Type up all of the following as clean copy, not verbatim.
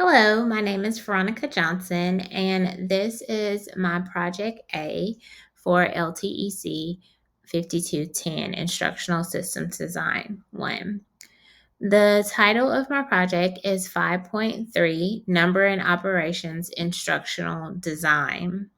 Hello, my name is Veronica Johnson, and this is my Project A for LTEC 5210 Instructional Systems Design 1. The title of my project is 5.3 Number and Operations Instructional Design.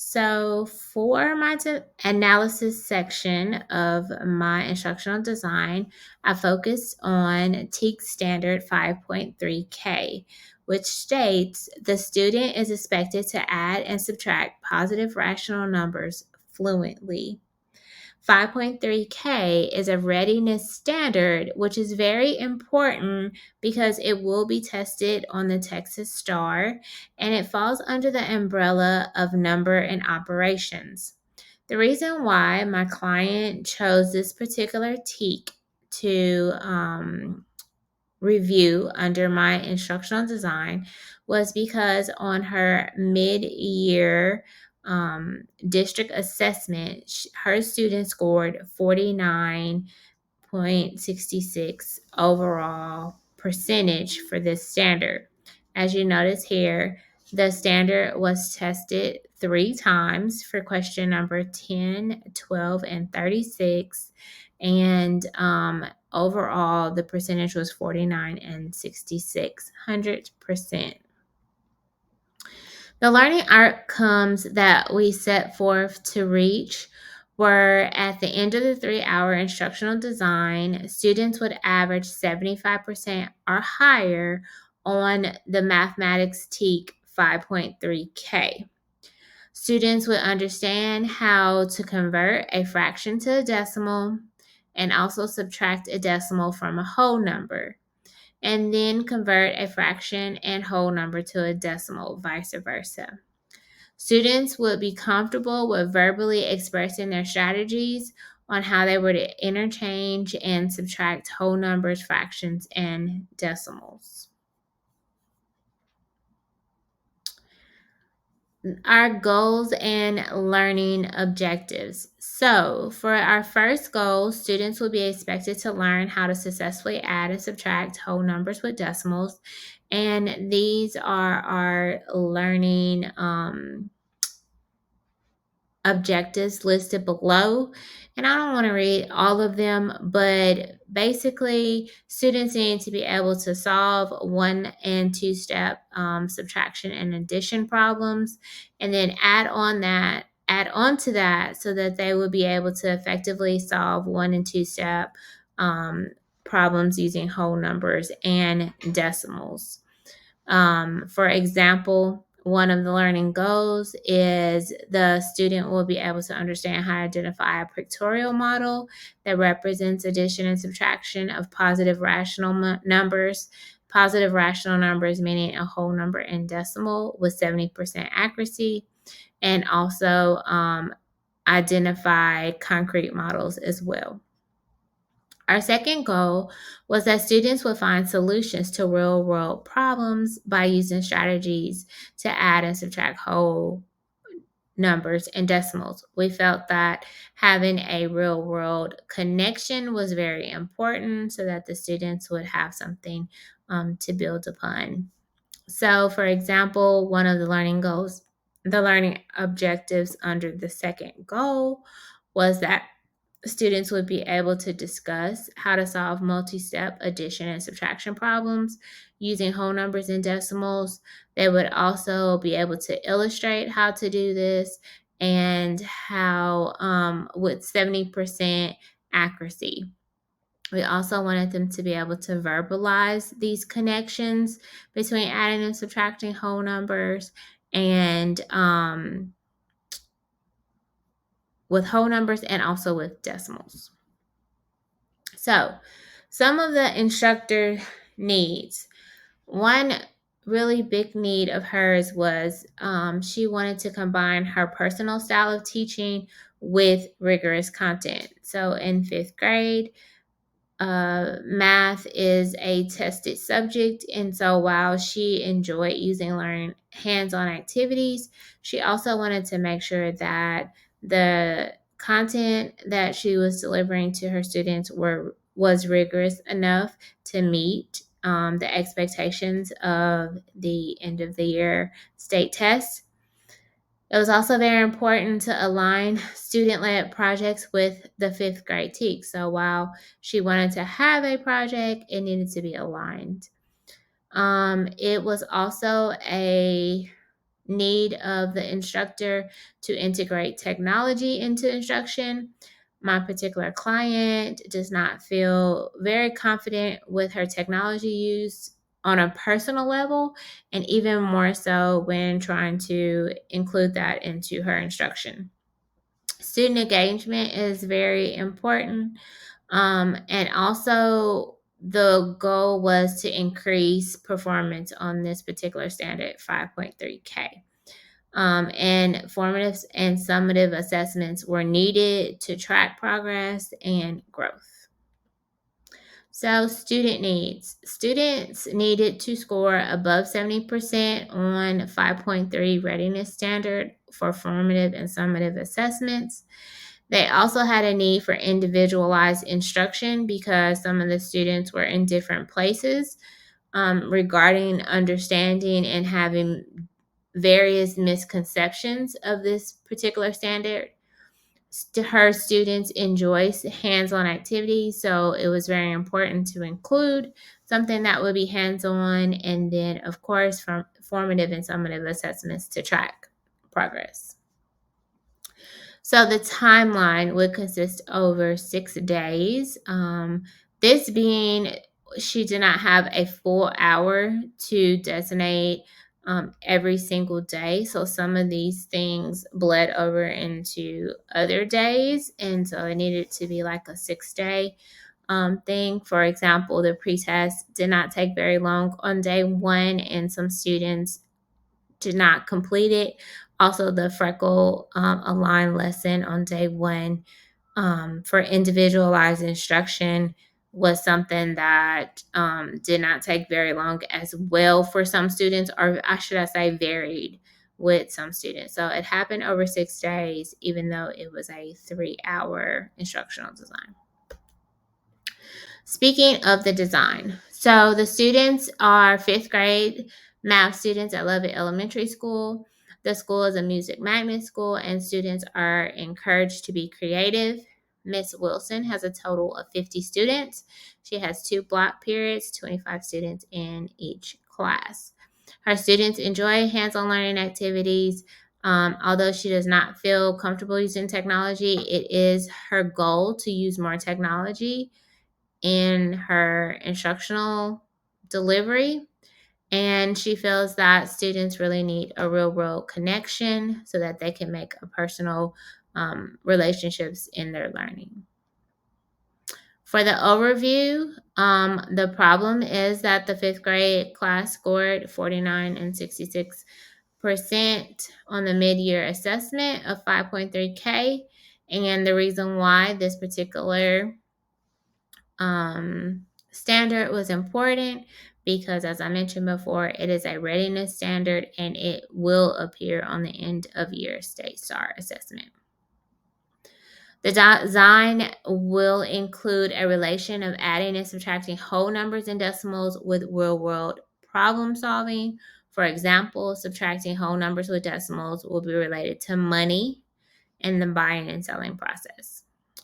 So, for my analysis section of my instructional design, I focused on TEC standard 5.3K, which states the student is expected to add and subtract positive rational numbers fluently. 5.3K is a readiness standard, which is very important because it will be tested on the Texas STAR and it falls under the umbrella of number and operations. The reason why my client chose this particular TEC to review under my instructional design was because on her mid-year district assessment, her student scored 49.66 overall percentage for this standard. As you notice here, the standard was tested 3 times for question number 10, 12, and 36. And overall, the percentage was 49 and 66, 100%. The learning outcomes that we set forth to reach were at the end of the 3-hour instructional design, students would average 75% or higher on the mathematics TEC 5.3K. Students would understand how to convert a fraction to a decimal and also subtract a decimal from a whole number, and then convert a fraction and whole number to a decimal, vice versa. Students would be comfortable with verbally expressing their strategies on how they were to interchange and subtract whole numbers, fractions, and decimals. Our goals and learning objectives. So, for our first goal, students will be expected to learn how to successfully add and subtract whole numbers with decimals. And these are our learning objectives listed below. And I don't want to read all of them, but basically, students need to be able to solve 1 and 2 step subtraction and addition problems, and then add on to that so that they will be able to effectively solve 1 and 2 step problems using whole numbers and decimals. For example, one of the learning goals is the student will be able to understand how to identify a pictorial model that represents addition and subtraction of positive rational numbers. Positive rational numbers meaning a whole number and decimal with 70% accuracy, and also identify concrete models as well. Our second goal was that students would find solutions to real world problems by using strategies to add and subtract whole numbers and decimals. We felt that having a real world connection was very important so that the students would have something to build upon. So, for example, one of the learning objectives under the second goal was that students would be able to discuss how to solve multi-step addition and subtraction problems using whole numbers and decimals. They would also be able to illustrate how to do this and how with 70% accuracy. We also wanted them to be able to verbalize these connections between adding and subtracting whole numbers and with whole numbers and also with decimals. So, some of the instructor needs. One really big need of hers was she wanted to combine her personal style of teaching with rigorous content. So, in 5th grade, math is a tested subject, and so while she enjoyed learning hands-on activities, she also wanted to make sure that the content that she was delivering to her students was rigorous enough to meet the expectations of the end of the year state test. It was also very important to align student led projects with the fifth grade TEAC. So while she wanted to have a project, it needed to be aligned. It was also a need of the instructor to integrate technology into instruction. My particular client does not feel very confident with her technology use on a personal level, and even more so when trying to include that into her instruction. Student engagement is very important. And also, the goal was to increase performance on this particular standard 5.3K. And formative and summative assessments were needed to track progress and growth. So, student needs. Students needed to score above 70% on 5.3 readiness standard for formative and summative assessments. They also had a need for individualized instruction because some of the students were in different places regarding understanding and having various misconceptions of this particular standard. Her students enjoy hands-on activities, so it was very important to include something that would be hands-on, and then of course from formative and summative assessments to track progress. So the timeline would consist over 6 days. This being, she did not have a full hour to designate every single day. So some of these things bled over into other days. And so it needed to be like a 6 day thing. For example, the pretest did not take very long on day one, and some students did not complete it. Also, the freckle align lesson on day one for individualized instruction was something that did not take very long as well for some students, or I say varied with some students. So it happened over 6 days, even though it was a 3-hour instructional design. Speaking of the design, so the students are fifth grade math students at Lovett Elementary School. The school is a music magnet school, and students are encouraged to be creative. Miss Wilson has a total of 50 students. She has 2 block periods, 25 students in each class. Her students enjoy hands-on learning activities. Although she does not feel comfortable using technology, it is her goal to use more technology in her instructional delivery. And she feels that students really need a real world connection so that they can make a personal relationships in their learning. For the overview, the problem is that the fifth grade class scored 49 and 66% on the mid-year assessment of 5.3K. And the reason why this particular standard was important because, as I mentioned before, it is a readiness standard and it will appear on the end of year state STAR assessment. The design will include a relation of adding and subtracting whole numbers and decimals with real-world problem solving. For example, subtracting whole numbers with decimals will be related to money and the buying and selling process.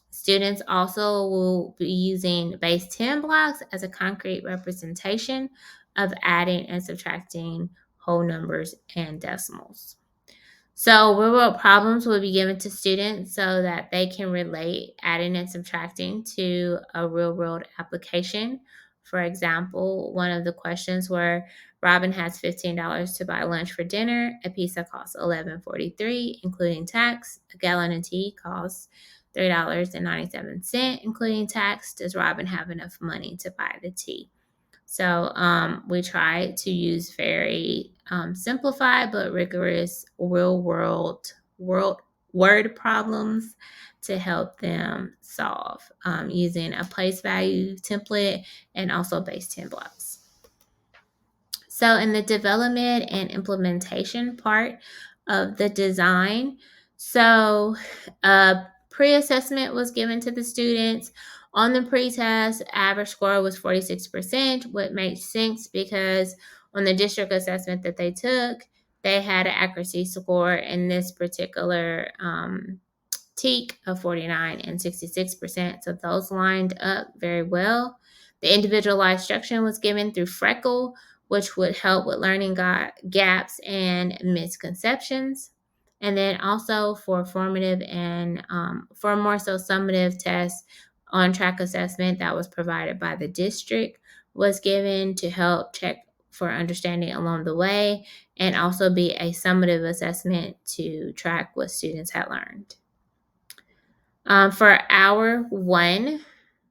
Students also will be using base 10 blocks as a concrete representation of adding and subtracting whole numbers and decimals. So real-world problems will be given to students so that they can relate adding and subtracting to a real-world application. For example, one of the questions were, Robin has $15 to buy lunch for dinner. A pizza costs $11.43, including tax. A gallon of tea costs $3.97, including tax. Does Robin have enough money to buy the tea? So we try to use very simplified but rigorous real-world word problems to help them solve using a place value template and also base 10 blocks. So in the development and implementation part of the design, so pre-assessment was given to the students On the pretest, average score was 46%, which makes sense because on the district assessment that they took, they had an accuracy score in this particular TEC of 49 and 66%. So those lined up very well. The individualized instruction was given through Freckle, which would help with learning gaps and misconceptions. And then also for formative and for more so summative tests, on track assessment that was provided by the district was given to help check for understanding along the way and also be a summative assessment to track what students had learned. For hour one,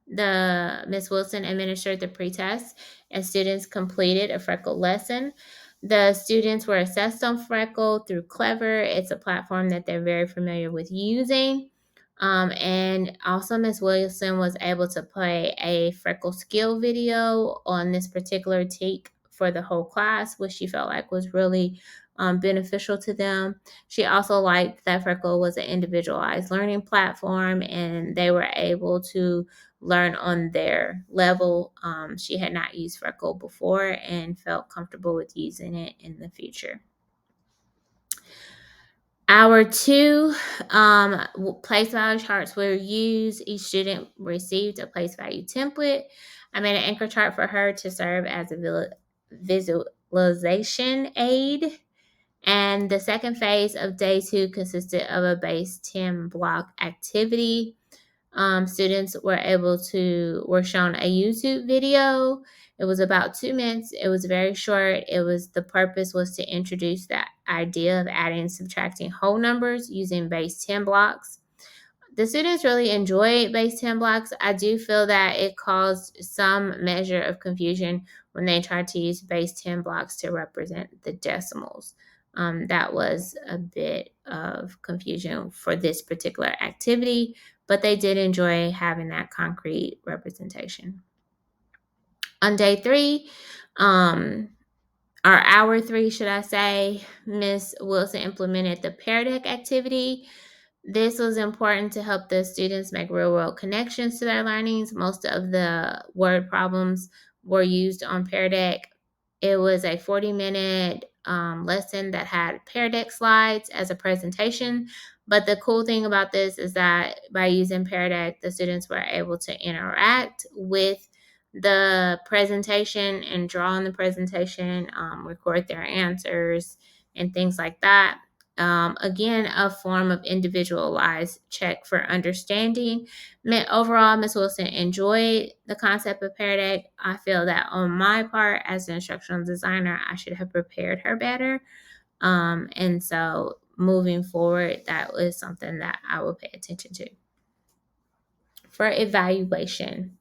the Miss Wilson administered the pretest and students completed a Freckle lesson. The students were assessed on Freckle through Clever. It's a platform that they're very familiar with using. And also Miss Wilson was able to play a Freckle skill video on this particular take for the whole class, which she felt like was really beneficial to them. She also liked that Freckle was an individualized learning platform and they were able to learn on their level. She had not used Freckle before and felt comfortable with using it in the future. Hour two, place value charts were used. Each student received a place value template. I made an anchor chart for her to serve as a visualization aid. And the second phase of day two consisted of a base 10 block activity. Students were shown a YouTube video. It was about 2 minutes. It was very short. The purpose was to introduce that idea of adding and subtracting whole numbers using base 10 blocks. The students really enjoyed base 10 blocks. I do feel that it caused some measure of confusion when they tried to use base 10 blocks to represent the decimals. That was a bit of confusion for this particular activity, but they did enjoy having that concrete representation. On day three, or hour three, should I say, Miss Wilson implemented the Pear Deck activity. This was important to help the students make real-world connections to their learnings. Most of the word problems were used on Pear Deck. It was a 40-minute lesson that had Pear Deck slides as a presentation. But the cool thing about this is that by using Pear Deck, the students were able to interact with the presentation and draw on the presentation, record their answers, and things like that. Again, a form of individualized check for understanding. Overall, Ms. Wilson enjoyed the concept of Pear Deck. I feel that on my part, as an instructional designer, I should have prepared her better. And so moving forward, that was something that I will pay attention to. For evaluation.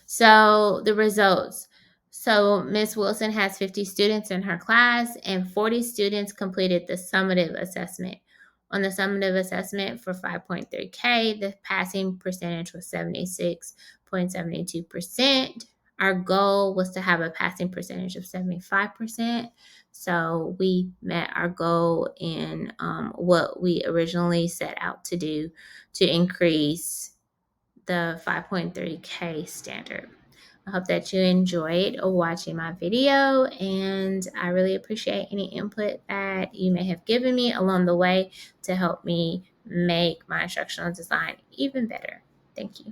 So the results. So Ms. Wilson has 50 students in her class and 40 students completed the summative assessment. On the summative assessment for 5.3K, the passing percentage was 76.72%. Our goal was to have a passing percentage of 75%. So we met our goal in what we originally set out to do to increase the 5.3K standard. I hope that you enjoyed watching my video, and I really appreciate any input that you may have given me along the way to help me make my instructional design even better. Thank you.